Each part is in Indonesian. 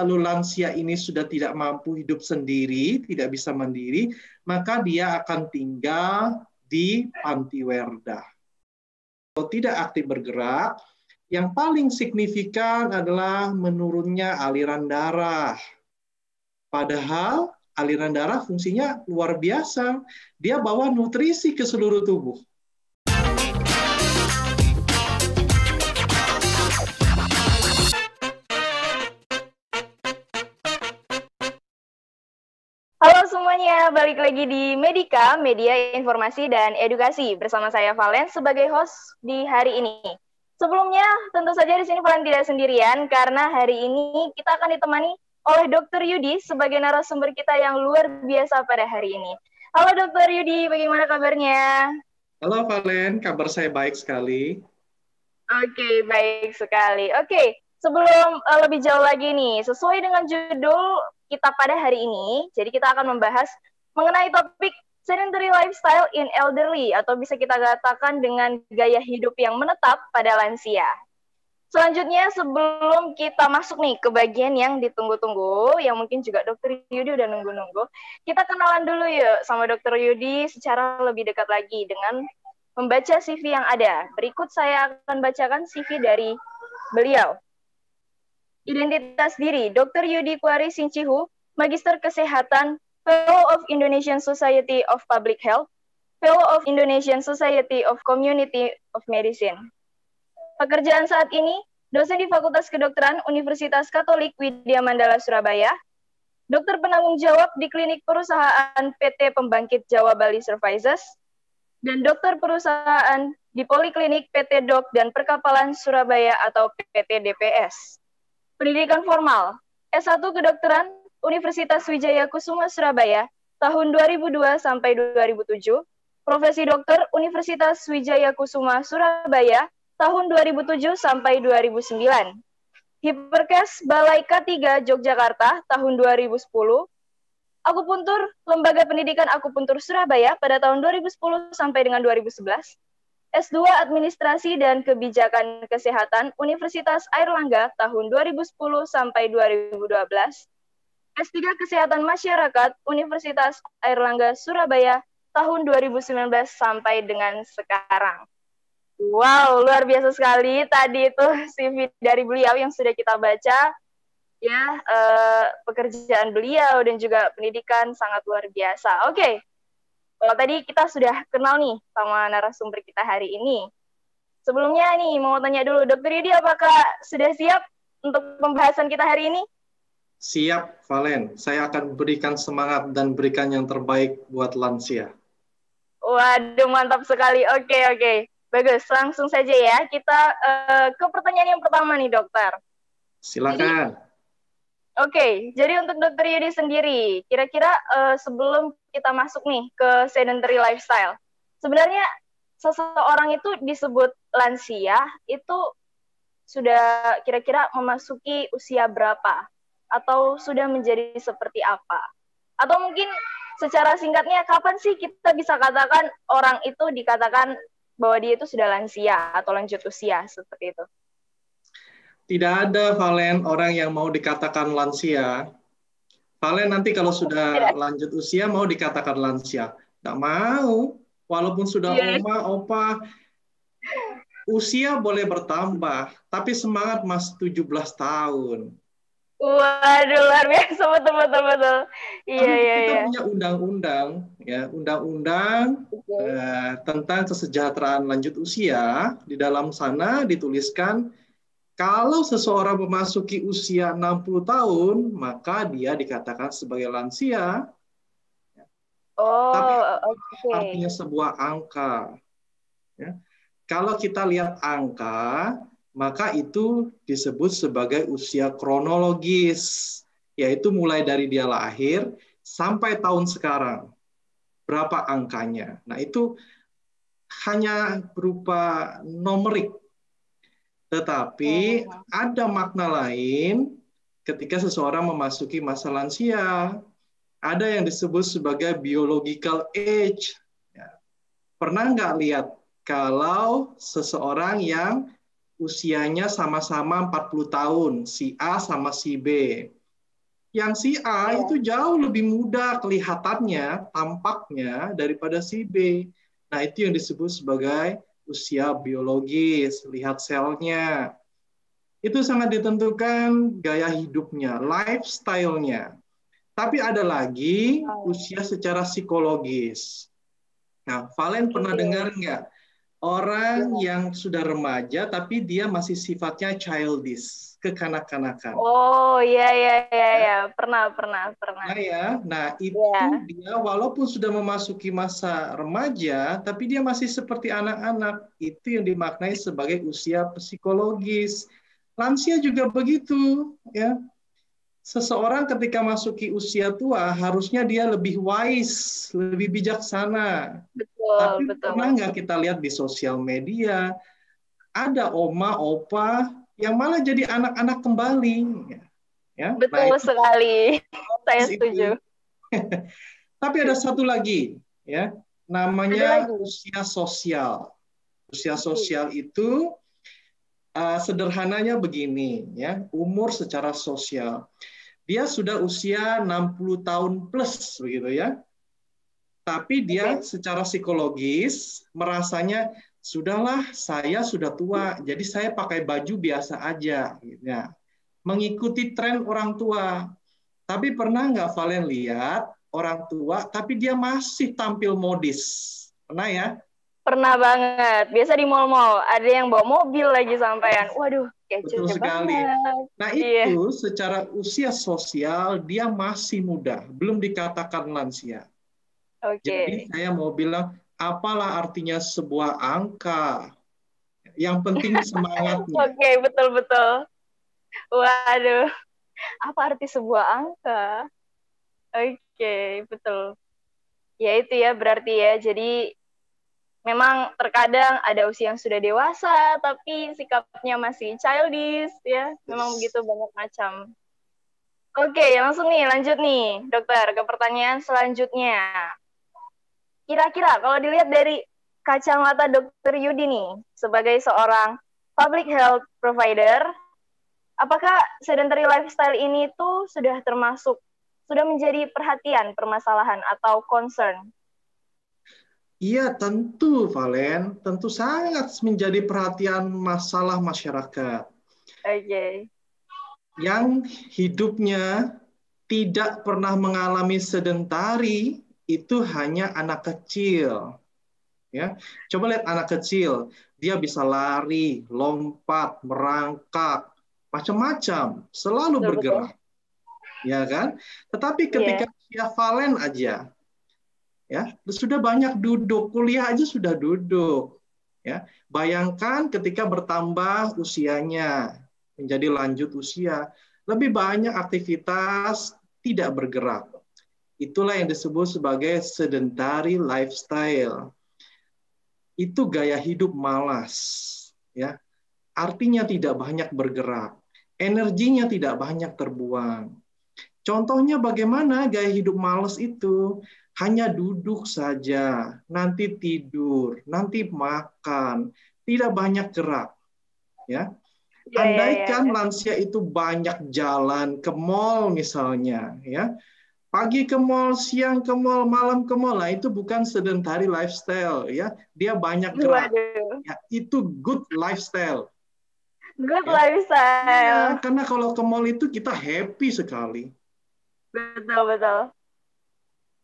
lalu lansia ini sudah tidak mampu hidup sendiri, tidak bisa mandiri, maka dia akan tinggal di panti werda. Kalau tidak aktif bergerak, yang paling signifikan adalah menurunnya aliran darah. Padahal aliran darah fungsinya luar biasa. Dia bawa nutrisi ke seluruh tubuh. Halo semuanya, balik lagi di Medika, Media Informasi dan Edukasi. Bersama saya Valen sebagai host di hari ini. Sebelumnya, tentu saja di sini Valen tidak sendirian karena hari ini kita akan ditemani oleh Dr. Yudi sebagai narasumber kita yang luar biasa pada hari ini. Halo Dr. Yudi, bagaimana kabarnya? Halo Valen, kabar saya baik sekali. Oke, baik sekali. Oke, sebelum lebih jauh lagi nih, sesuai dengan judul kita pada hari ini, jadi kita akan membahas mengenai topik sedentary lifestyle in elderly, atau bisa kita katakan dengan gaya hidup yang menetap pada lansia. Selanjutnya, sebelum kita masuk nih ke bagian yang ditunggu-tunggu, yang mungkin juga Dr. Yudi udah nunggu-nunggu, kita kenalan dulu yuk sama Dr. Yudi secara lebih dekat lagi dengan membaca CV yang ada. Berikut saya akan bacakan CV dari beliau. Identitas diri, Dr. Yudi Kuari Sincihu, Magister Kesehatan, Fellow of Indonesian Society of Public Health, Fellow of Indonesian Society of Community of Medicine. Pekerjaan saat ini, dosen di Fakultas Kedokteran Universitas Katolik Widya Mandala Surabaya, dokter penanggung jawab di klinik perusahaan PT Pembangkit Jawa Bali Services, dan dokter perusahaan di Poliklinik PT Dok dan Perkapalan Surabaya atau PT DPS. Pendidikan formal, S1 Kedokteran Universitas Wijaya Kusuma Surabaya tahun 2002 sampai 2007, Profesi Dokter Universitas Wijaya Kusuma Surabaya tahun 2007 sampai 2009. Hiperkes Balai K3 Yogyakarta tahun 2010. Akupuntur Lembaga Pendidikan Akupuntur Surabaya pada tahun 2010 sampai dengan 2011. S2 Administrasi dan Kebijakan Kesehatan Universitas Airlangga tahun 2010 sampai 2012. S3 Kesehatan Masyarakat Universitas Airlangga Surabaya tahun 2019 sampai dengan sekarang. Wow, luar biasa sekali tadi itu CV dari beliau yang sudah kita baca. Ya, pekerjaan beliau dan juga pendidikan sangat luar biasa. Oke. Kalau tadi kita sudah kenal nih sama narasumber kita hari ini. Sebelumnya nih, mau tanya dulu, Dr. Yudi, apakah sudah siap untuk pembahasan kita hari ini? Siap, Valen. Saya akan berikan semangat dan berikan yang terbaik buat lansia. Waduh, mantap sekali. Oke. Bagus, langsung saja ya. Kita ke pertanyaan yang pertama nih, dokter. Silakan. Jadi untuk Dr. Yudi sendiri, kira-kira sebelum kita masuk nih ke sedentary lifestyle, sebenarnya seseorang itu disebut lansia itu sudah kira-kira memasuki usia berapa? Atau sudah menjadi seperti apa? Atau mungkin secara singkatnya, kapan sih kita bisa katakan orang itu dikatakan bahwa dia itu sudah lansia atau lanjut usia, seperti itu? Tidak ada, Valen, orang yang mau dikatakan lansia. Valen nanti kalau sudah lanjut usia mau dikatakan lansia. Tidak mau. Walaupun sudah oma, opa, usia boleh bertambah, tapi semangat masih 17 tahun. Waduh, luar biasa, betul. Kita punya undang-undang, ya, undang-undang tentang kesejahteraan lanjut usia. Di dalam sana dituliskan kalau seseorang memasuki usia 60 tahun, maka dia dikatakan sebagai lansia. Tapi artinya sebuah angka. Ya. Kalau kita lihat angka, maka itu disebut sebagai usia kronologis, yaitu mulai dari dia lahir sampai tahun sekarang. Berapa angkanya? Nah, itu hanya berupa numerik. Tetapi ada makna lain ketika seseorang memasuki masa lansia. Ada yang disebut sebagai biological age. Pernah nggak lihat kalau seseorang yang usianya sama-sama 40 tahun, si A sama si B. Yang si A Iya. itu jauh lebih muda kelihatannya, tampaknya daripada si B. Nah, itu yang disebut sebagai usia biologis. Lihat selnya. Itu sangat ditentukan gaya hidupnya, lifestyle-nya. Tapi ada lagi Wow. usia secara psikologis. Nah, Valen pernah Oke. dengar nggak? Orang Gimana? yang sudah remaja, tapi dia masih sifatnya childish, kekanak-kanakan. Oh, iya, iya, iya, Ya. iya. Pernah, pernah, pernah. Nah, ya. Nah, itu Iya. dia walaupun sudah memasuki masa remaja, tapi dia masih seperti anak-anak. Itu yang dimaknai sebagai usia psikologis. Lansia juga begitu, ya. Seseorang ketika masuki usia tua, harusnya dia lebih wise, lebih bijaksana. Betul, Tapi betul. pernah nggak kita lihat di sosial media, ada oma, opa yang malah jadi anak-anak kembali. Ya, nah Betul itu sekali. Saya itu. setuju. Tapi ada satu lagi, ya, Ada namanya lagi. usia sosial. Usia Oke. sosial itu sederhananya begini, ya, umur secara sosial. Dia sudah usia 60 tahun plus, begitu ya. Tapi dia Oke. secara psikologis merasanya sudahlah saya sudah tua, jadi saya pakai baju biasa aja, ya. Mengikuti tren orang tua. Tapi pernah nggak Valen lihat orang tua, tapi dia masih tampil modis? Pernah ya? Pernah banget. Biasa di mall-mall. Ada yang bawa mobil lagi sampean. Waduh, Betul kece sekali. banget. Nah Iya. itu secara usia sosial dia masih muda, belum dikatakan lansia. Jadi Oke. saya mau bilang, apalah artinya sebuah angka? Yang penting semangatnya. Oke, betul-betul. Waduh. Apa arti sebuah angka? Oke, betul. Ya itu ya berarti ya. Jadi memang terkadang ada usia yang sudah dewasa, tapi sikapnya masih childish, ya. Memang begitu banyak macam. Oke, langsung nih, lanjut nih, dokter, ke pertanyaan selanjutnya. Kira-kira kalau dilihat dari kacamata dokter Yudi nih, sebagai seorang public health provider, apakah sedentary lifestyle ini tuh sudah menjadi perhatian, permasalahan, atau concern? Iya, tentu, Valen. Tentu sangat menjadi perhatian masalah masyarakat. Oke. Yang hidupnya tidak pernah mengalami sedentari, itu hanya anak kecil. Ya, coba lihat anak kecil, dia bisa lari, lompat, merangkak, macam-macam, selalu Betul-betul. bergerak, ya kan? Tetapi ketika Iya. usia Valen aja, ya sudah banyak duduk, kuliah aja sudah duduk, ya. Bayangkan ketika bertambah usianya, menjadi lanjut usia, lebih banyak aktivitas tidak bergerak. Itulah yang disebut sebagai sedentary lifestyle. Itu gaya hidup malas, ya. Artinya tidak banyak bergerak, energinya tidak banyak terbuang. Contohnya bagaimana gaya hidup malas itu? Hanya duduk saja, nanti tidur, nanti makan, tidak banyak gerak, ya. Iya, iya, iya, Andaikan iya. lansia itu banyak jalan ke mall misalnya, ya. Pagi ke mall, siang ke mall, malam ke mall, nah itu bukan sedentary lifestyle, ya. Dia banyak gerak. Waduh. Ya, itu good lifestyle, Good ya. Iya, lifestyle. karena kalau ke mall itu kita happy sekali. Betul, betul.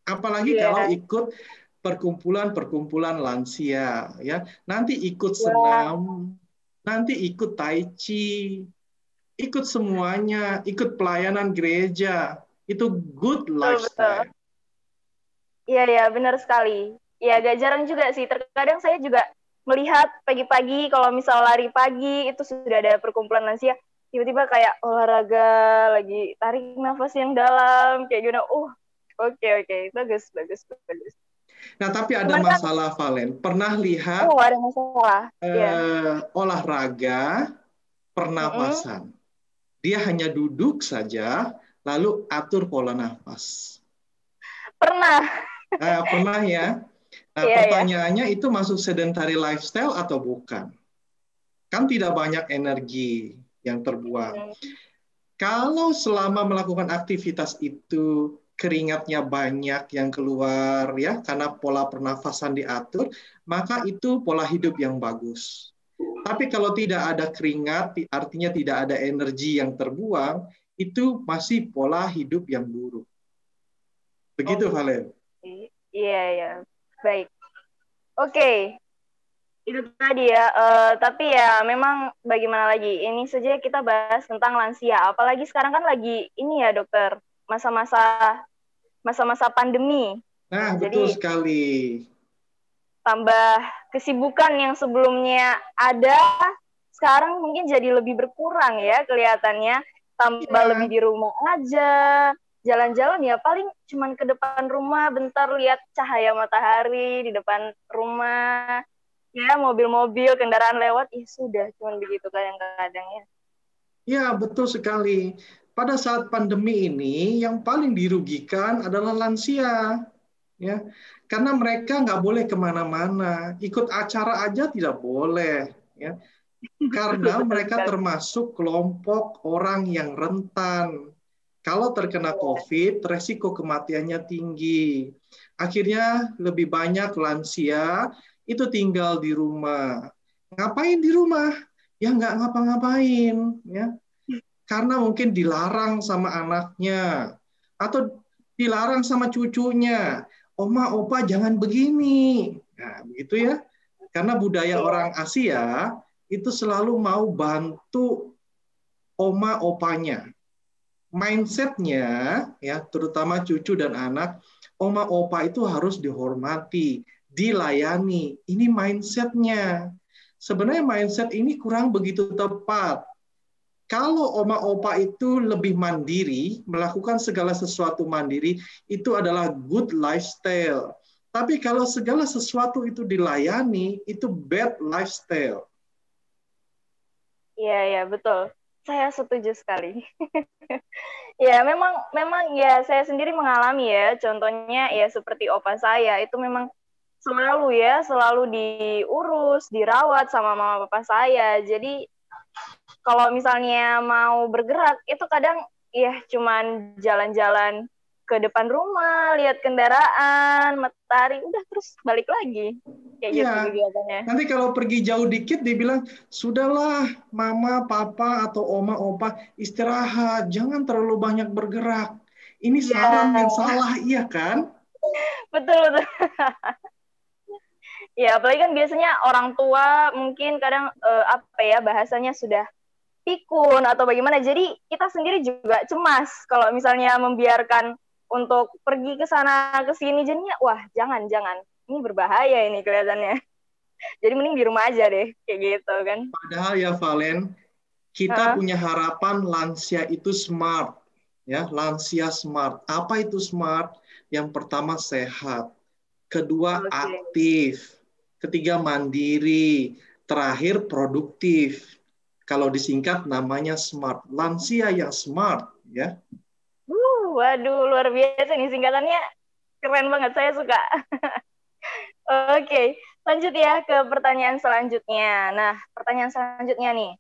Apalagi kalau Iya. ikut perkumpulan-perkumpulan lansia, ya. Nanti ikut Wah, senam, nanti ikut tai chi, ikut semuanya, ikut pelayanan gereja. Itu good betul, betul. lifestyle. Iya, iya, benar sekali. Ya, agak jarang juga sih. Terkadang saya juga melihat pagi-pagi, kalau misal lari pagi, itu sudah ada perkumpulan lansia, tiba-tiba kayak olahraga, lagi tarik nafas yang dalam, kayak gimana. Oke, oke. Bagus, bagus, bagus. Nah, tapi ada Cuman kan, masalah, Valen. Pernah lihat ada masalah. Iya. olahraga Mm-mm. pernafasan. Dia hanya duduk saja, lalu atur pola nafas. Pernah. Nah, pernah ya? Nah, Iya, ya. pertanyaannya itu masuk sedentary lifestyle atau bukan? Kan tidak banyak energi yang terbuang. Kalau selama melakukan aktivitas itu keringatnya banyak yang keluar ya karena pola pernafasan diatur, maka itu pola hidup yang bagus. Tapi kalau tidak ada keringat, artinya tidak ada energi yang terbuang, itu masih pola hidup yang buruk. Begitu, Oh, Valen. iya, ya. Baik. Oke. Itu tadi ya. Tapi ya memang bagaimana lagi? Ini saja kita bahas tentang lansia. Apalagi sekarang kan lagi ini ya, dokter, masa-masa pandemi. Nah, Nah, betul jadi sekali. tambah kesibukan yang sebelumnya ada, sekarang mungkin jadi lebih berkurang ya kelihatannya. Tambah Ya, lebih di rumah aja, jalan-jalan ya paling cuman ke depan rumah bentar lihat cahaya matahari di depan rumah, ya mobil-mobil kendaraan lewat, ya sudah cuman begitu kadang-kadang ya. ya, betul sekali. Pada saat pandemi ini, yang paling dirugikan adalah lansia. Ya, karena mereka nggak boleh kemana-mana, ikut acara aja tidak boleh, ya, Betul, karena betul mereka sekali. termasuk kelompok orang yang rentan. Kalau terkena Ya. COVID, resiko kematiannya tinggi. Akhirnya lebih banyak lansia itu tinggal di rumah. Ngapain di rumah? Ya nggak ngapa-ngapain, ya, karena mungkin dilarang sama anaknya atau dilarang sama cucunya. Oma, opa jangan begini. Nah, begitu ya. Karena budaya Iya. orang Asia itu selalu mau bantu oma opanya. Mindsetnya ya, terutama cucu dan anak, oma opa itu harus dihormati, dilayani. Ini mindsetnya. Sebenarnya mindset ini kurang begitu tepat. Kalau oma opa itu lebih mandiri, melakukan segala sesuatu mandiri, itu adalah good lifestyle. Tapi kalau segala sesuatu itu dilayani, itu bad lifestyle. Iya, ya, betul. Saya setuju sekali. Ya, memang memang ya saya sendiri mengalami ya. Contohnya ya seperti opa saya itu memang selalu diurus, dirawat sama mama papa saya. Jadi kalau misalnya mau bergerak itu kadang ya cuman jalan-jalan ke depan rumah, lihat kendaraan, matahari, udah terus balik lagi. Kayak gitu Ya, kegiatannya. nanti kalau pergi jauh dikit, dibilang, sudahlah mama, papa, atau oma, opa, istirahat, jangan terlalu banyak bergerak. Ini saran Iya, yang salah, iya kan? betul betul. Ya, apalagi kan biasanya orang tua mungkin kadang apa ya bahasanya sudah pikun atau bagaimana. Jadi kita sendiri juga cemas kalau misalnya membiarkan untuk pergi ke sana ke sini, jadinya wah jangan jangan ini berbahaya ini kelihatannya. Jadi mending di rumah aja deh kayak gitu kan. Padahal ya Valen, kita Hah? punya harapan lansia itu smart. Ya, lansia smart. Apa itu smart? Yang pertama sehat, kedua Oke. aktif, ketiga mandiri, terakhir produktif. Kalau disingkat namanya smart. Lansia yang smart, ya. Waduh luar biasa nih singkatannya, keren banget saya suka. Oke, lanjut ya ke pertanyaan selanjutnya. Nah, pertanyaan selanjutnya nih.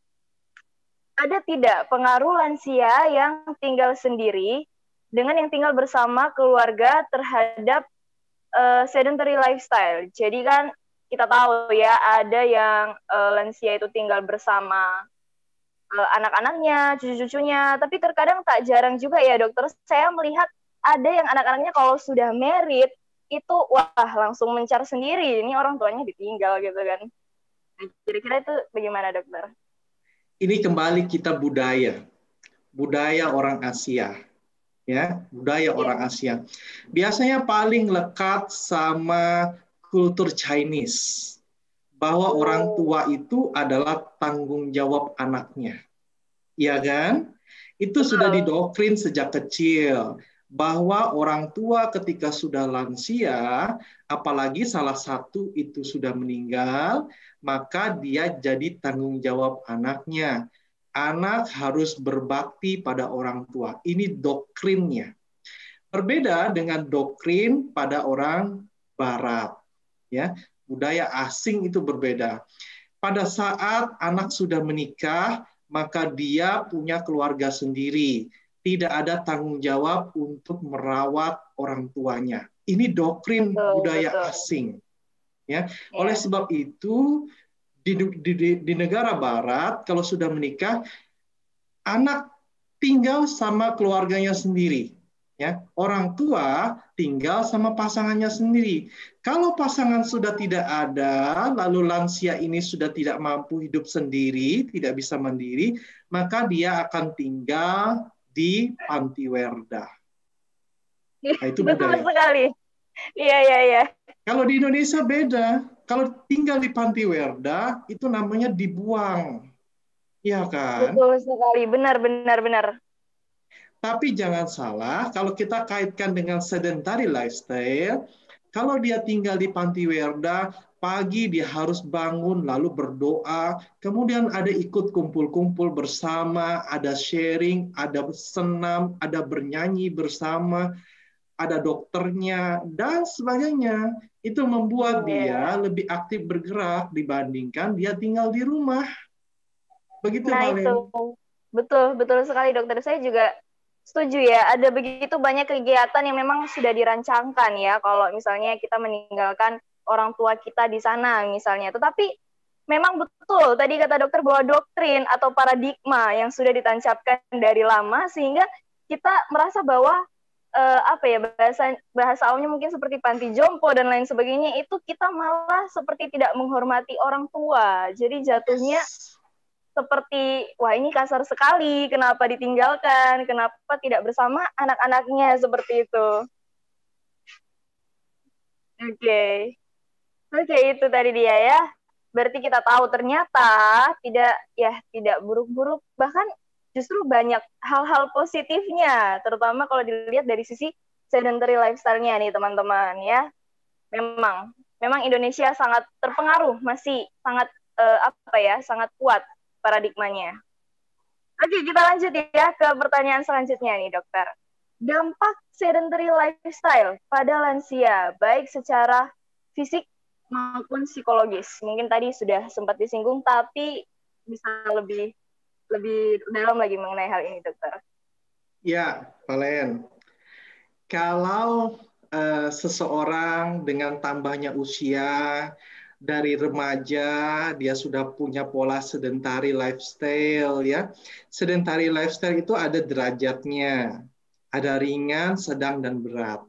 Ada tidak pengaruh lansia yang tinggal sendiri dengan yang tinggal bersama keluarga terhadap sedentary lifestyle? Jadi kan kita tahu ya ada yang lansia itu tinggal bersama anak-anaknya, cucu-cucunya, tapi terkadang tak jarang juga ya dokter, saya melihat ada yang anak-anaknya kalau sudah married itu wah langsung mencar sendiri, ini orang tuanya ditinggal gitu kan. Kira-kira itu bagaimana dokter? Ini kembali kita budaya orang Asia, ya, budaya Iya. orang Asia. Biasanya paling lekat sama kultur Chinese, bahwa orang Oh, tua itu adalah tanggung jawab anaknya. Iya kan? Itu sudah betul. didoktrin sejak kecil bahwa orang tua ketika sudah lansia, apalagi salah satu itu sudah meninggal, maka dia jadi tanggung jawab anaknya. Anak harus berbakti pada orang tua. Ini doktrinnya. Berbeda dengan doktrin pada orang Barat. Ya, budaya asing itu berbeda. Pada saat anak sudah menikah, maka dia punya keluarga sendiri. Tidak ada tanggung jawab untuk merawat orang tuanya. Ini doktrin budaya asing. Ya, oleh sebab itu di negara Barat kalau sudah menikah, anak tinggal sama keluarganya sendiri. Ya, orang tua tinggal sama pasangannya sendiri. Kalau pasangan sudah tidak ada, lalu lansia ini sudah tidak mampu hidup sendiri, tidak bisa mandiri, maka dia akan tinggal di panti werda. Nah, itu betul budaya. Sekali. Iya. Kalau di Indonesia beda. Kalau tinggal di panti werda, itu namanya dibuang. Iya kan? Betul sekali. Benar. Tapi jangan salah, kalau kita kaitkan dengan sedentary lifestyle, kalau dia tinggal di panti werda, pagi dia harus bangun, lalu berdoa, kemudian ada ikut kumpul-kumpul bersama, ada sharing, ada senam, ada bernyanyi bersama, ada dokternya, dan sebagainya. Itu membuat dia lebih aktif bergerak dibandingkan dia tinggal di rumah. Begitu, Nah, Valen. itu. Betul sekali, dokter. Saya juga setuju ya. Ada begitu banyak kegiatan yang memang sudah dirancangkan ya, kalau misalnya kita meninggalkan orang tua kita di sana misalnya. Tetapi memang betul, tadi kata dokter bahwa doktrin atau paradigma yang sudah ditancapkan dari lama, sehingga kita merasa bahwa bahasa awamnya mungkin seperti panti jompo dan lain sebagainya, itu kita malah seperti tidak menghormati orang tua. Jadi jatuhnya seperti, wah ini kasar sekali, kenapa ditinggalkan, kenapa tidak bersama anak-anaknya, seperti itu. Oke, itu tadi dia ya. Berarti kita tahu ternyata tidak buruk-buruk, bahkan justru banyak hal-hal positifnya, terutama kalau dilihat dari sisi sedentary lifestyle-nya nih teman-teman ya. Memang Indonesia sangat terpengaruh, masih sangat sangat kuat paradigmanya. Oke, kita lanjut ya ke pertanyaan selanjutnya nih, dokter. Dampak sedentary lifestyle pada lansia, baik secara fisik maupun psikologis. Mungkin tadi sudah sempat disinggung, tapi bisa lebih dalam lagi mengenai hal ini, dokter. Ya, Valen. Kalau seseorang dengan tambahnya usia, dari remaja dia sudah punya pola sedentary lifestyle ya. Sedentary lifestyle itu ada derajatnya. Ada ringan, sedang dan berat.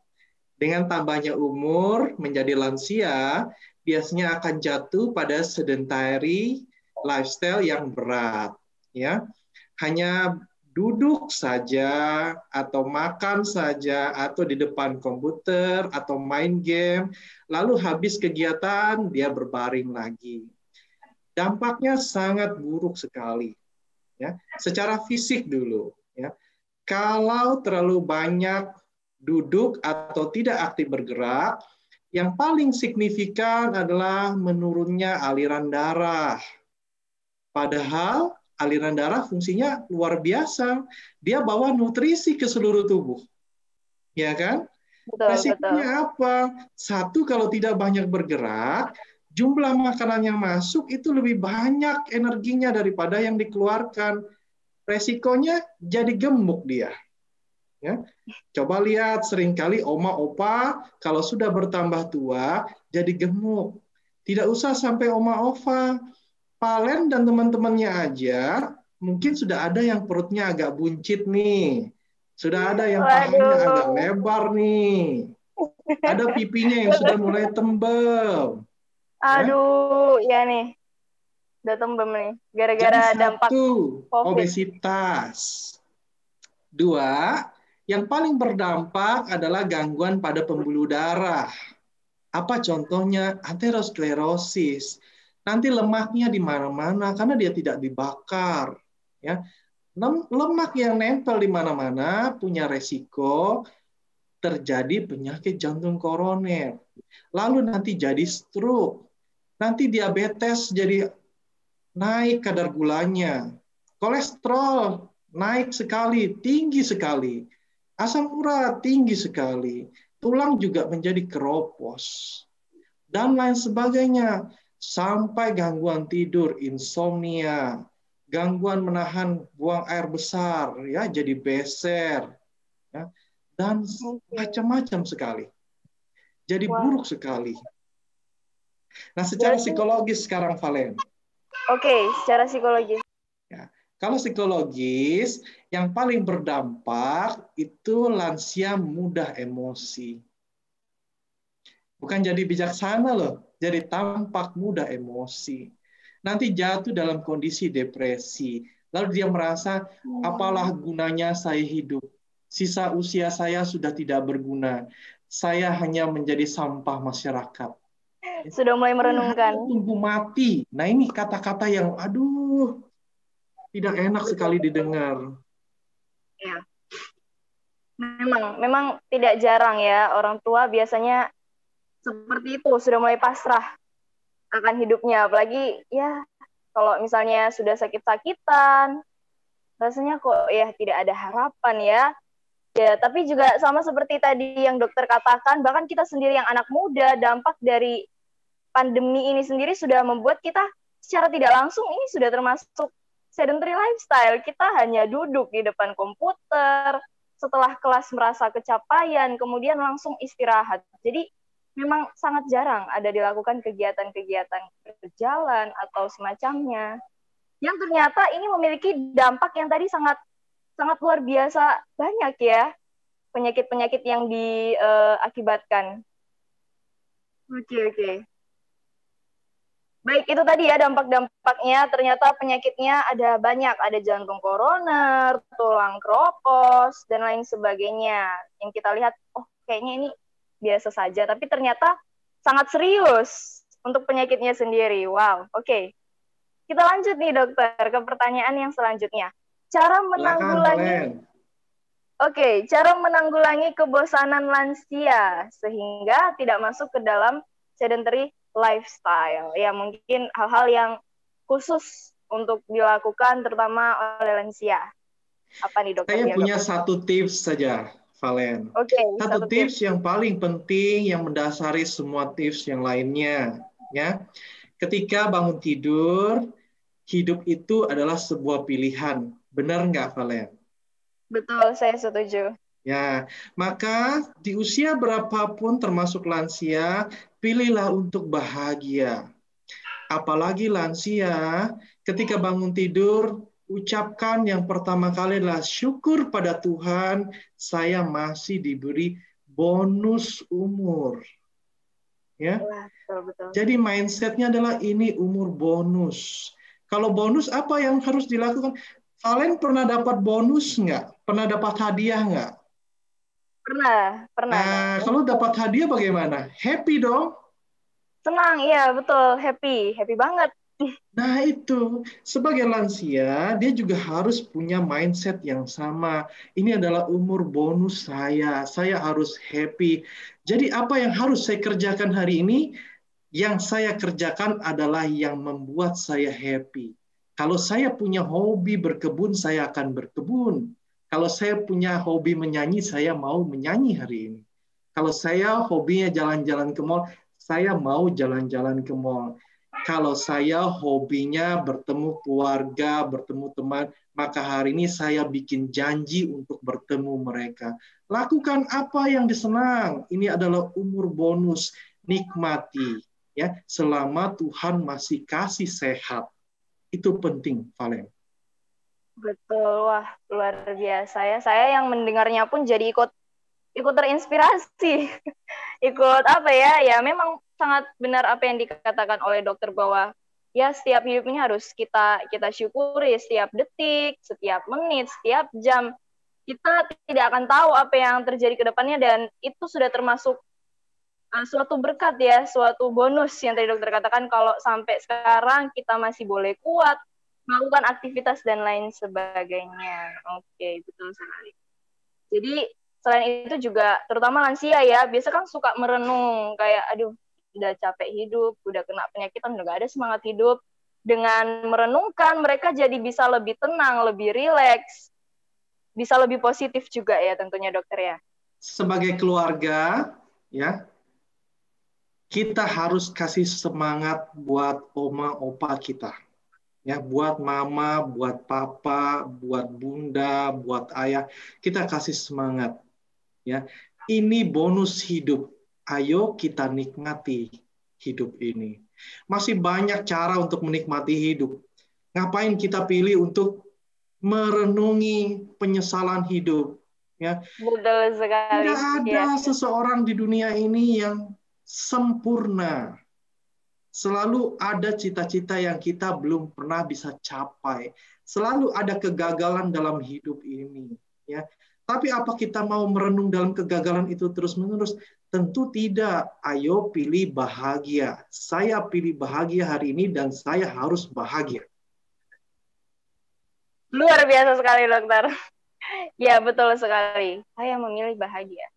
Dengan tambahnya umur menjadi lansia, biasanya akan jatuh pada sedentary lifestyle yang berat ya. Hanya duduk saja atau makan saja atau di depan komputer atau main game, lalu habis kegiatan dia berbaring lagi. Dampaknya sangat buruk sekali ya. Secara fisik dulu ya. Kalau terlalu banyak duduk atau tidak aktif bergerak, yang paling signifikan adalah menurunnya aliran darah. Padahal aliran darah fungsinya luar biasa. Dia bawa nutrisi ke seluruh tubuh. Ya kan? Resikonya apa? Satu, kalau tidak banyak bergerak, jumlah makanan yang masuk itu lebih banyak energinya daripada yang dikeluarkan. Resikonya jadi gemuk dia. Ya. Coba lihat, seringkali oma opa kalau sudah bertambah tua jadi gemuk. Tidak usah sampai oma opa. Valen dan teman-temannya aja mungkin sudah ada yang perutnya agak buncit nih. Sudah ada yang pahanya agak lebar nih. Ada pipinya yang sudah mulai tembem. Aduh, ya nih. Udah tembem nih. Gara-gara dampak COVID. Obesitas. 2, yang paling berdampak adalah gangguan pada pembuluh darah. Apa contohnya? Aterosklerosis. Nanti lemaknya di mana-mana karena dia tidak dibakar. Ya. Lemak yang nempel di mana-mana punya resiko terjadi penyakit jantung koroner. Lalu nanti jadi stroke. Nanti diabetes jadi naik kadar gulanya. Kolesterol naik sekali, tinggi sekali. Asam urat tinggi sekali. Tulang juga menjadi keropos. Dan lain sebagainya. Sampai gangguan tidur, insomnia, gangguan menahan buang air besar, ya, jadi beser, ya, dan macam-macam sekali. Jadi buruk sekali. Nah, secara psikologis sekarang, Valen. Oke, secara psikologis. Ya, kalau psikologis, yang paling berdampak itu lansia mudah emosi. Bukan jadi bijaksana loh, jadi tampak mudah emosi. Nanti jatuh dalam kondisi depresi. Lalu dia merasa, apalah gunanya saya hidup? Sisa usia saya sudah tidak berguna. Saya hanya menjadi sampah masyarakat. Sudah mulai merenungkan. Tunggu mati. Nah, ini kata-kata yang, aduh, tidak enak sekali didengar. Ya. Memang tidak jarang ya, orang tua biasanya seperti itu, sudah mulai pasrah akan hidupnya. Apalagi ya kalau misalnya sudah sakit-sakitan, rasanya kok ya tidak ada harapan ya. Ya, tapi juga sama seperti tadi yang dokter katakan, bahkan kita sendiri yang anak muda, dampak dari pandemi ini sendiri sudah membuat kita secara tidak langsung ini sudah termasuk sedentary lifestyle. Kita hanya duduk di depan komputer, setelah kelas merasa kecapaian, kemudian langsung istirahat. Jadi memang sangat jarang ada dilakukan kegiatan-kegiatan berjalan atau semacamnya. Yang ternyata ini memiliki dampak yang tadi sangat luar biasa banyak ya, penyakit-penyakit yang diakibatkan. Oke. Baik, itu tadi ya dampak-dampaknya. Ternyata penyakitnya ada banyak. Ada jantung koroner, tulang kropos, dan lain sebagainya. Yang kita lihat, oh kayaknya ini biasa saja. Tapi ternyata sangat serius untuk penyakitnya sendiri. Wow, oke. Kita lanjut nih dokter ke pertanyaan yang selanjutnya. Cara menanggulangi... Oke, cara menanggulangi kebosanan lansia sehingga tidak masuk ke dalam sedentary lifestyle. Ya, mungkin hal-hal yang khusus untuk dilakukan terutama oleh lansia. Apa nih dokter? Saya punya satu tips saja, Valen. Satu tips yang paling penting yang mendasari semua tips yang lainnya. Ya, ketika bangun tidur, hidup itu adalah sebuah pilihan. Benar nggak, Valen? Betul, saya setuju. Ya, maka di usia berapapun termasuk lansia, pilihlah untuk bahagia. Apalagi lansia, ketika bangun tidur, ucapkan yang pertama kali adalah syukur pada Tuhan, saya masih diberi bonus umur. Ya, betul. Jadi mindsetnya adalah ini umur bonus. Kalau bonus apa yang harus dilakukan? Valen pernah dapat bonus nggak? Pernah dapat hadiah nggak? Pernah. Nah, kalau dapat hadiah bagaimana? Happy dong? Senang, iya betul. Happy banget. Nah itu, sebagai lansia, dia juga harus punya mindset yang sama. Ini adalah umur bonus saya harus happy. Jadi apa yang harus saya kerjakan hari ini? Yang saya kerjakan adalah yang membuat saya happy. Kalau saya punya hobi berkebun, saya akan berkebun. Kalau saya punya hobi menyanyi, saya mau menyanyi hari ini. Kalau saya hobinya jalan-jalan ke mall, saya mau jalan-jalan ke mall. Kalau saya hobinya bertemu keluarga, bertemu teman, maka hari ini saya bikin janji untuk bertemu mereka. Lakukan apa yang disenang. Ini adalah umur bonus. Nikmati. Ya, selama Tuhan masih kasih sehat. Itu penting, Valen. Betul, wah luar biasa ya. Saya yang mendengarnya pun jadi ikut terinspirasi. Ikut apa ya? Ya memang sangat benar apa yang dikatakan oleh dokter bahwa ya setiap hidup ini harus kita syukuri setiap detik, setiap menit, setiap jam. Kita tidak akan tahu apa yang terjadi ke depannya dan itu sudah termasuk suatu berkat ya, suatu bonus yang tadi dokter katakan kalau sampai sekarang kita masih boleh kuat melakukan aktivitas dan lain sebagainya. Oke, betul sekali. Jadi selain itu juga terutama lansia ya, biasa kan suka merenung kayak aduh udah capek hidup, udah kena penyakitan, udah gak ada semangat hidup. Dengan merenungkan mereka jadi bisa lebih tenang, lebih rileks, bisa lebih positif juga ya tentunya dokter ya. Sebagai keluarga ya, kita harus kasih semangat buat oma opa kita. Ya, buat mama, buat papa, buat bunda, buat ayah, kita kasih semangat. Ya, ini bonus hidup. Ayo kita nikmati hidup ini. Masih banyak cara untuk menikmati hidup. Ngapain kita pilih untuk merenungi penyesalan hidup? Ya, Betul sekali. tidak ada Ya. seseorang di dunia ini yang sempurna. Selalu ada cita-cita yang kita belum pernah bisa capai. Selalu ada kegagalan dalam hidup ini. Ya. Tapi apa kita mau merenung dalam kegagalan itu terus-menerus? Tentu tidak. Ayo pilih bahagia. Saya pilih bahagia hari ini dan saya harus bahagia. Luar biasa sekali, dokter. Ya, betul sekali. Saya memilih bahagia.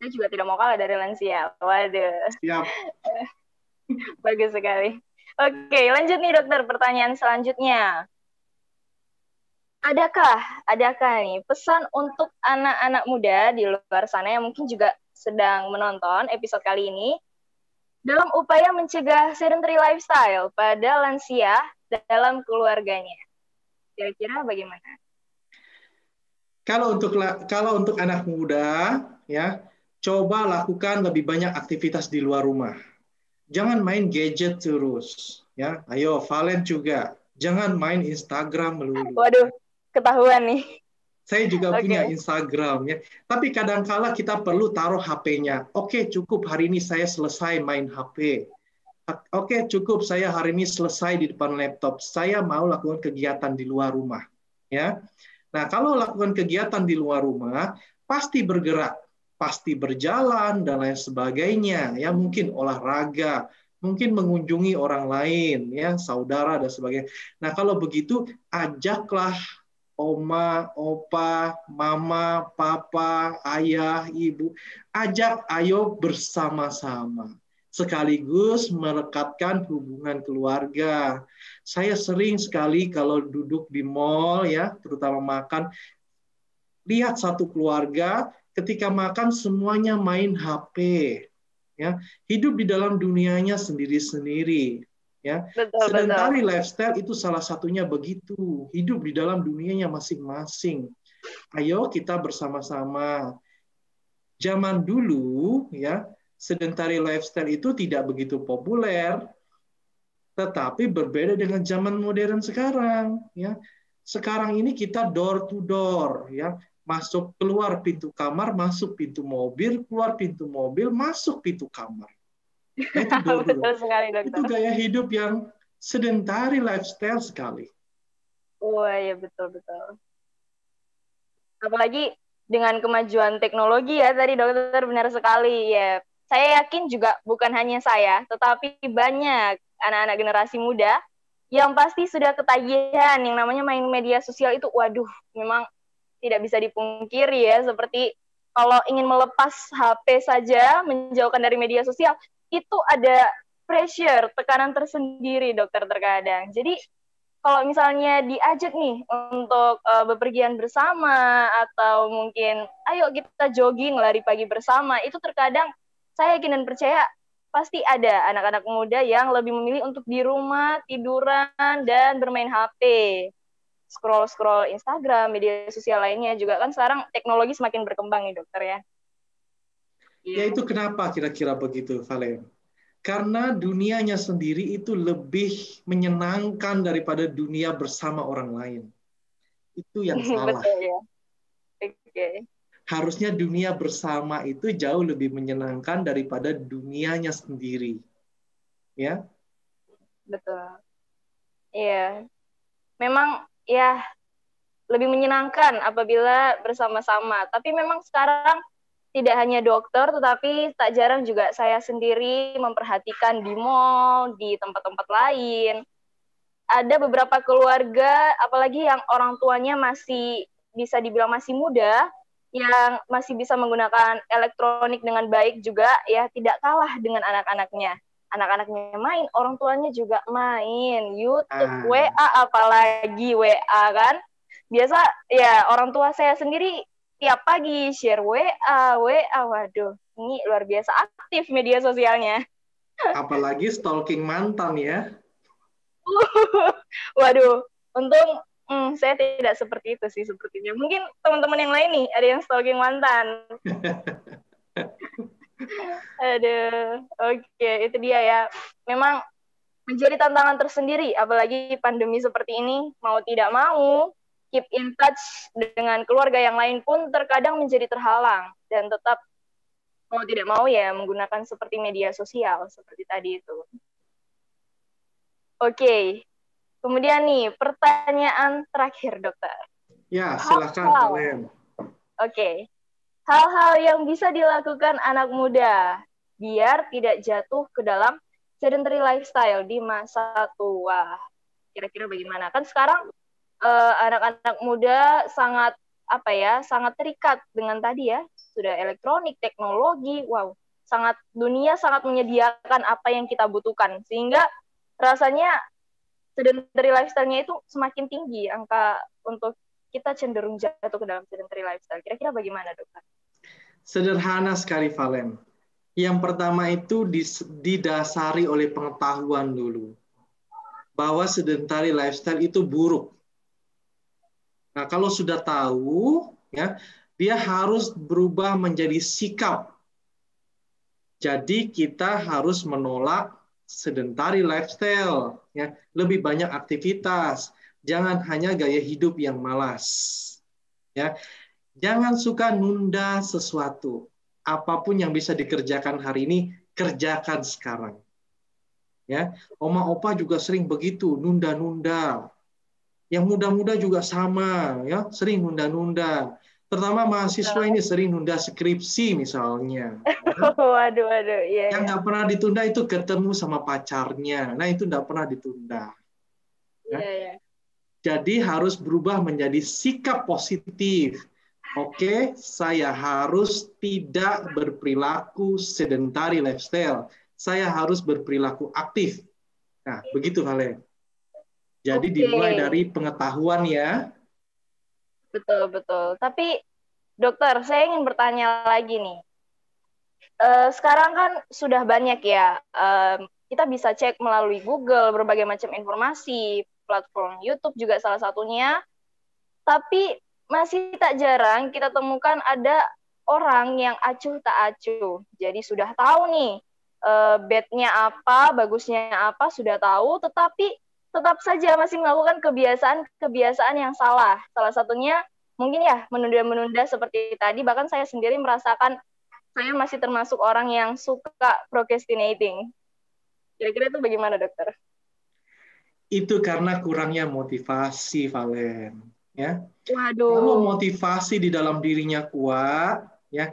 Saya juga tidak mau kalah dari lansia. Waduh. Siap. Bagus sekali. Oke, lanjut nih dokter. Pertanyaan selanjutnya. Adakah nih pesan untuk anak-anak muda di luar sana yang mungkin juga sedang menonton episode kali ini dalam upaya mencegah sedentary lifestyle pada lansia dalam keluarganya? Kira-kira bagaimana? Kalau untuk anak muda, ya, coba lakukan lebih banyak aktivitas di luar rumah. Jangan main gadget terus, ya. Ayo, Valen juga. Jangan main Instagram melulu. Waduh, ketahuan nih. Saya juga punya Instagram, ya. Tapi kadang-kala kita perlu taruh HP-nya. Oke, cukup hari ini saya selesai main HP. Oke, cukup saya hari ini selesai di depan laptop. Saya mau lakukan kegiatan di luar rumah, ya. Nah, kalau lakukan kegiatan di luar rumah, pasti bergerak, pasti berjalan dan lain sebagainya, ya, mungkin olahraga, mungkin mengunjungi orang lain, ya, saudara dan sebagainya. Nah, kalau begitu ajaklah oma, opa, mama, papa, ayah, ibu, ajak ayo bersama-sama. Sekaligus merekatkan hubungan keluarga. Saya sering sekali kalau duduk di mall, ya, terutama makan, lihat satu keluarga ketika makan semuanya main HP, ya, hidup di dalam dunianya sendiri-sendiri, ya. Sedentary lifestyle itu salah satunya begitu, hidup di dalam dunianya masing-masing. Ayo kita bersama-sama. Zaman dulu, ya, sedentary lifestyle itu tidak begitu populer, tetapi berbeda dengan zaman modern sekarang, ya. Sekarang ini kita door to door, ya, masuk keluar pintu kamar, masuk pintu mobil, keluar pintu mobil, masuk pintu kamar. Nah, itu door to door. Itu gaya hidup yang sedentary lifestyle sekali. Wah, ya betul-betul. Apalagi dengan kemajuan teknologi, ya, tadi dokter benar sekali, ya. Saya yakin juga bukan hanya saya, tetapi banyak anak-anak generasi muda yang pasti sudah ketagihan yang namanya main media sosial itu. Waduh, memang tidak bisa dipungkiri, ya, seperti kalau ingin melepas HP saja, menjauhkan dari media sosial, itu ada pressure, tekanan tersendiri, dokter, terkadang. Jadi kalau misalnya diajak nih untuk bepergian bersama atau mungkin ayo kita jogging lari pagi bersama, itu terkadang saya yakin dan percaya pasti ada anak-anak muda yang lebih memilih untuk di rumah tiduran dan bermain HP, scroll Instagram, media sosial lainnya juga, kan sekarang teknologi semakin berkembang nih dokter, ya. Ya, itu kenapa kira-kira begitu, Valen? Karena dunianya sendiri itu lebih menyenangkan daripada dunia bersama orang lain. Itu yang salah. Betul, ya. Oke. Harusnya dunia bersama itu jauh lebih menyenangkan daripada dunianya sendiri. Ya. Betul. Iya. Memang ya lebih menyenangkan apabila bersama-sama. Tapi memang sekarang tidak hanya dokter, tetapi tak jarang juga saya sendiri memperhatikan di mall, di tempat-tempat lain. Ada beberapa keluarga, apalagi yang orang tuanya masih bisa dibilang masih muda, yang masih bisa menggunakan elektronik dengan baik juga, ya, tidak kalah dengan anak-anaknya. Anak-anaknya main, orang tuanya juga main. YouTube, WA, apalagi WA, kan. Biasa, ya, orang tua saya sendiri tiap pagi share WA, waduh, ini luar biasa aktif media sosialnya. Apalagi stalking mantan, ya. Waduh, untung saya tidak seperti itu sih sepertinya. Mungkin teman-teman yang lain nih ada yang stalking mantan. Aduh, oke, itu dia ya. Memang menjadi tantangan tersendiri, apalagi pandemi seperti ini, mau tidak mau, keep in touch dengan keluarga yang lain pun terkadang menjadi terhalang, dan tetap mau tidak mau ya menggunakan seperti media sosial, seperti tadi itu. Oke, kemudian nih, pertanyaan terakhir, dokter. Ya, silakan, Valen. Oke, hal-hal yang bisa dilakukan anak muda biar tidak jatuh ke dalam sedentary lifestyle di masa tua. Kira-kira bagaimana? Kan sekarang anak-anak muda sangat sangat terikat dengan tadi ya, sudah elektronik, teknologi, wow, dunia sangat menyediakan apa yang kita butuhkan, sehingga rasanya sedentary lifestyle-nya itu semakin tinggi angka untuk kita cenderung jatuh ke dalam sedentary lifestyle. Kira-kira bagaimana, dokter? Sederhana sekali, Valen. Yang pertama itu didasari oleh pengetahuan dulu, bahwa sedentary lifestyle itu buruk. Nah, kalau sudah tahu, ya, dia harus berubah menjadi sikap. Jadi kita harus menolak sedentary lifestyle, ya, lebih banyak aktivitas, jangan hanya gaya hidup yang malas, ya, jangan suka nunda sesuatu, apapun yang bisa dikerjakan hari ini kerjakan sekarang, ya, oma opa juga sering begitu nunda-nunda, yang muda-muda juga sama, ya, sering nunda-nunda. Terutama mahasiswa ini sering nunda skripsi misalnya. Waduh, iya. Yang nggak pernah ditunda itu ketemu sama pacarnya. Nah, itu nggak pernah ditunda. Iya. Jadi harus berubah menjadi sikap positif. Oke, saya harus tidak berperilaku sedentary lifestyle. Saya harus berperilaku aktif. Nah, begitu Valen. Jadi dimulai dari pengetahuan ya. Betul. Tapi dokter, saya ingin bertanya lagi nih. Sekarang kan sudah banyak ya, kita bisa cek melalui Google berbagai macam informasi, platform YouTube juga salah satunya. Tapi masih tak jarang kita temukan ada orang yang acuh tak acuh. Jadi sudah tahu nih bad-nya apa, bagusnya apa, sudah tahu, tetapi tetap saja masih melakukan kebiasaan yang salah. Salah satunya mungkin ya menunda-menunda seperti tadi, bahkan saya sendiri merasakan saya masih termasuk orang yang suka procrastinating. Kira-kira itu bagaimana, dokter? Itu karena kurangnya motivasi, Valen. Ya. Waduh. Kalau motivasi di dalam dirinya kuat, ya,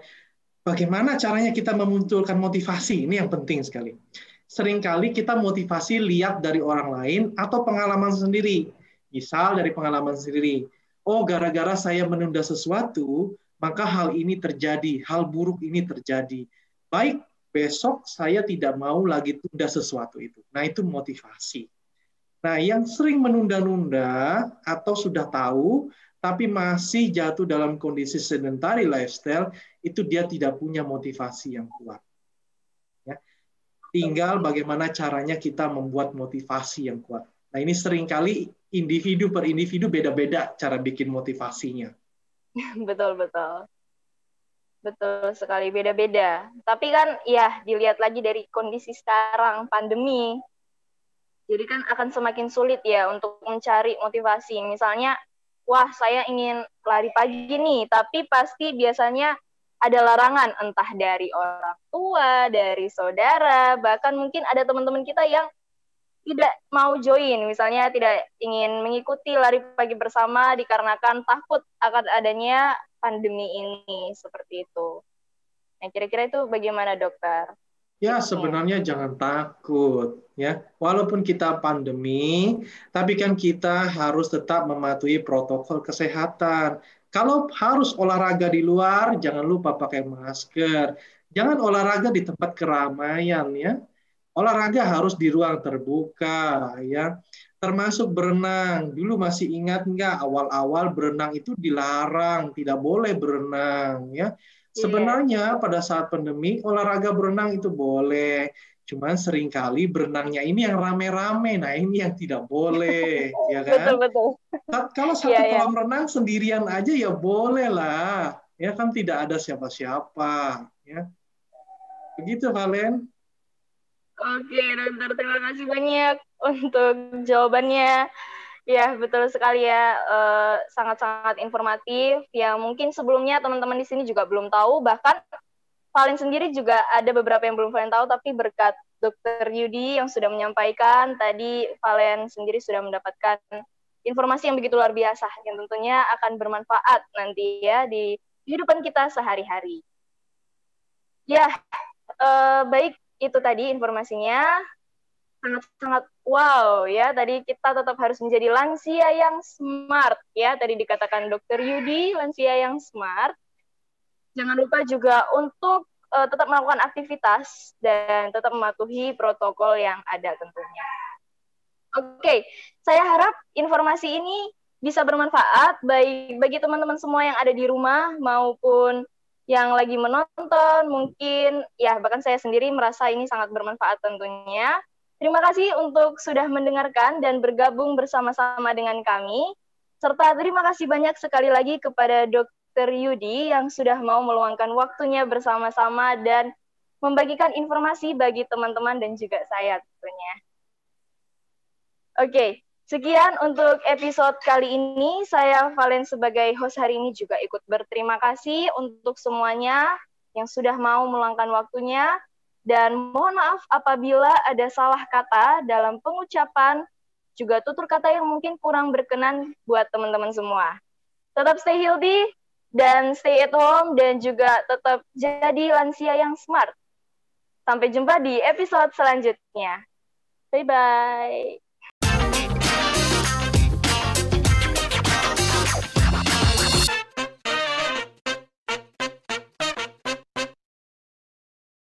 bagaimana caranya kita memunculkan motivasi? Ini yang penting sekali. Seringkali kita motivasi lihat dari orang lain atau pengalaman sendiri. Misal dari pengalaman sendiri. Oh, gara-gara saya menunda sesuatu, maka hal ini terjadi, hal buruk ini terjadi. Baik, besok saya tidak mau lagi tunda sesuatu itu. Nah, itu motivasi. Nah, yang sering menunda-nunda atau sudah tahu, tapi masih jatuh dalam kondisi sedentary lifestyle, itu dia tidak punya motivasi yang kuat. Ya. Tinggal bagaimana caranya kita membuat motivasi yang kuat. Nah, ini seringkali individu per individu beda-beda cara bikin motivasinya. Betul. Betul sekali, beda-beda. Tapi kan ya dilihat lagi dari kondisi sekarang, pandemi. Jadi kan akan semakin sulit ya untuk mencari motivasi. Misalnya, wah saya ingin lari pagi nih, tapi pasti biasanya ada larangan, entah dari orang tua, dari saudara, bahkan mungkin ada teman-teman kita yang tidak mau join, misalnya tidak ingin mengikuti lari pagi bersama dikarenakan takut akan adanya pandemi ini, seperti itu. Nah, kira-kira itu bagaimana, dokter? Ya, sebenarnya jangan takut, ya. Walaupun kita pandemi, tapi kan kita harus tetap mematuhi protokol kesehatan. Kalau harus olahraga di luar, jangan lupa pakai masker. Jangan olahraga di tempat keramaian, ya. Olahraga harus di ruang terbuka, ya. Termasuk berenang. Dulu masih ingat nggak awal-awal berenang itu dilarang, tidak boleh berenang, ya. Sebenarnya pada saat pandemi olahraga berenang itu boleh. Cuman seringkali berenangnya ini yang rame-rame. Nah, ini yang tidak boleh, ya kan? Betul. Kalau satu kolam renang sendirian aja ya boleh lah. Ya kan tidak ada siapa-siapa. Ya. Begitu, Valen. Oke, dokter. Terima kasih banyak untuk jawabannya. Ya, betul sekali ya. Sangat-sangat informatif. Yang mungkin sebelumnya teman-teman di sini juga belum tahu. Bahkan Valen sendiri juga ada beberapa yang belum Valen tahu, tapi berkat Dokter Yudi yang sudah menyampaikan, tadi Valen sendiri sudah mendapatkan informasi yang begitu luar biasa, yang tentunya akan bermanfaat nanti ya di kehidupan kita sehari-hari. Ya, baik, itu tadi informasinya. Sangat-sangat wow ya, tadi kita tetap harus menjadi lansia yang smart ya, tadi dikatakan Dokter Yudi, lansia yang smart. Jangan lupa juga untuk tetap melakukan aktivitas dan tetap mematuhi protokol yang ada tentunya. Oke, saya harap informasi ini bisa bermanfaat baik bagi teman-teman semua yang ada di rumah maupun yang lagi menonton, mungkin ya bahkan saya sendiri merasa ini sangat bermanfaat tentunya. Terima kasih untuk sudah mendengarkan dan bergabung bersama-sama dengan kami. Serta terima kasih banyak sekali lagi kepada Dr. Yudi yang sudah mau meluangkan waktunya bersama-sama dan membagikan informasi bagi teman-teman dan juga saya tentunya. Oke, sekian untuk episode kali ini. Saya Valen sebagai host hari ini juga ikut berterima kasih untuk semuanya yang sudah mau meluangkan waktunya. Dan mohon maaf apabila ada salah kata dalam pengucapan, juga tutur kata yang mungkin kurang berkenan buat teman-teman semua. Tetap stay healthy dan stay at home dan juga tetap jadi lansia yang smart. Sampai jumpa di episode selanjutnya. Bye-bye.